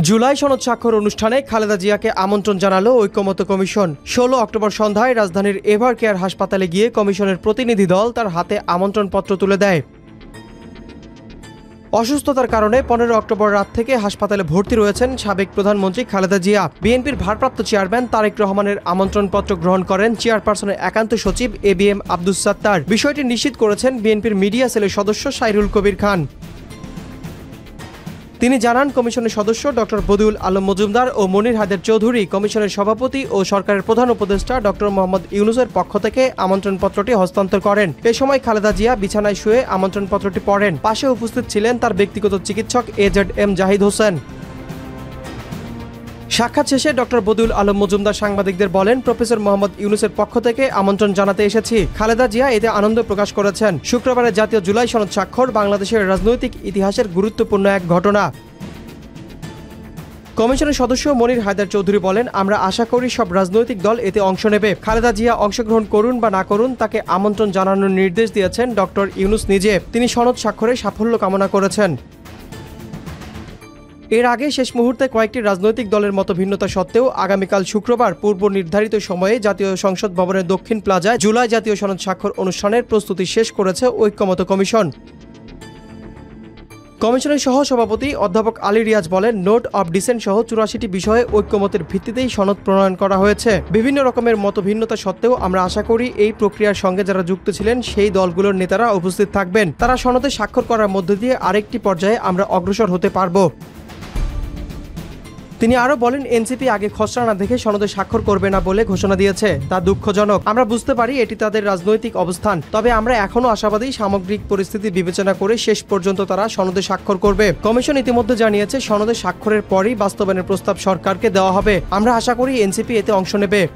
জুলাই সনদ স্বাক্ষর অনুষ্ঠানে খালেদা জিয়াকে আমন্ত্রণ জানালো ঐক্যমত্য কমিশন। 16 অক্টোবর সন্ধ্যায় রাজধানীর এভার কেয়ার হাসপাতালে গিয়ে কমিশনের প্রতিনিধি দল তার হাতে আমন্ত্রণপত্র তুলে দেয়। অসুস্থতার কারণে 15 অক্টোবর রাত থেকে হাসপাতালে ভর্তি রয়েছেন সাবেক প্রধানমন্ত্রী খালেদা জিয়া। বিএনপির ভারপ্রাপ্ত চেয়ারম্যান তারেক রহমানের আমন্ত্রণপত্র গ্রহণ করেন চেয়ারপারসনের একান্ত সচিব এবিএম আব্দুস সাত্তার। বিষয়টি নিশ্চিত করেছেন বিএনপির মিডিয়া সেলের সদস্য সাইরুল কবির খান। তিনি জানান, কমিশনের সদস্য ডক্টর বদিউল আলম মজুমদার ও মনির হায়দার চৌধুরী কমিশনের সভাপতি ও সরকারের প্রধান উপদেষ্টা ডক্টর মোহাম্মদ ইউনূসের পক্ষ থেকে আমন্ত্রণপত্রটি হস্তান্তর করেন। এ সময় খালেদা জিয়া বিছানায় শুয়ে আমন্ত্রণপত্রটি পড়েন। পাশে উপস্থিত ছিলেন তার ব্যক্তিগত চিকিৎসক এজেড-এম জাহিদ হোসেন। সাক্ষাৎ শেষে ডক্টর বদিউল আলম মজুমদার সাংবাদিকদের বলেন, প্রফেসর মোহাম্মদ ইউনূসের পক্ষ থেকে আমন্ত্রণ জানাতে এসেছি। খালেদা জিয়া এতে আনন্দ প্রকাশ করেছেন। শুক্রবারে জাতীয় জুলাই সনদ স্বাক্ষর বাংলাদেশের রাজনৈতিক ইতিহাসের গুরুত্বপূর্ণ এক ঘটনা। কমিশনের সদস্য মনির হায়দার চৌধুরী বলেন, আমরা আশা করি সব রাজনৈতিক দল এতে অংশ নেবে। খালেদা জিয়া অংশগ্রহণ করুন বা না করুন, তাকে আমন্ত্রণ জানানোর নির্দেশ দিয়েছেন ডক্টর ইউনূস নিজে। তিনি সনদ স্বাক্ষরে সাফল্য কামনা করেছেন। এর আগে শেষ মুহূর্তে কয়েকটি রাজনৈতিক দলের মতভিন্নতা সত্ত্বেও আগামীকাল শুক্রবার পূর্ব নির্ধারিত সময়ে জাতীয় সংসদ ভবনের দক্ষিণ প্লাজায় জুলাই জাতীয় সনদ স্বাক্ষর অনুষ্ঠানের প্রস্তুতি শেষ করেছে ঐক্যমত্য কমিশন। কমিশনের সহসভাপতি অধ্যাপক আলী রিয়াজ বলেন, নোট অব ডিসেন্ট সহ 84টি বিষয়ে ঐক্যমতের ভিত্তিতেই সনদ প্রণয়ন করা হয়েছে। বিভিন্ন রকমের মতভিন্নতা সত্ত্বেও আমরা আশা করি এই প্রক্রিয়ার সঙ্গে যারা যুক্ত ছিলেন সেই দলগুলোর নেতারা উপস্থিত থাকবেন। তারা সনদে স্বাক্ষর করার মধ্য দিয়ে আরেকটি পর্যায়ে আমরা অগ্রসর হতে পারব। তিনি আরও বলেন, এনসিপি আগে খসড়া না দেখে সনদে স্বাক্ষর করবে না বলে ঘোষণা দিয়েছে, তা দুঃখজনক। আমরা বুঝতে পারি এটি তাদের রাজনৈতিক অবস্থান, তবে আমরা এখনও আশাবাদী সামগ্রিক পরিস্থিতি বিবেচনা করে শেষ পর্যন্ত তারা সনদে স্বাক্ষর করবে। কমিশন ইতিমধ্যে জানিয়েছে সনদে স্বাক্ষরের পরই বাস্তবায়নের প্রস্তাব সরকারকে দেওয়া হবে। আমরা আশা করি এনসিপি এতে অংশ নেবে।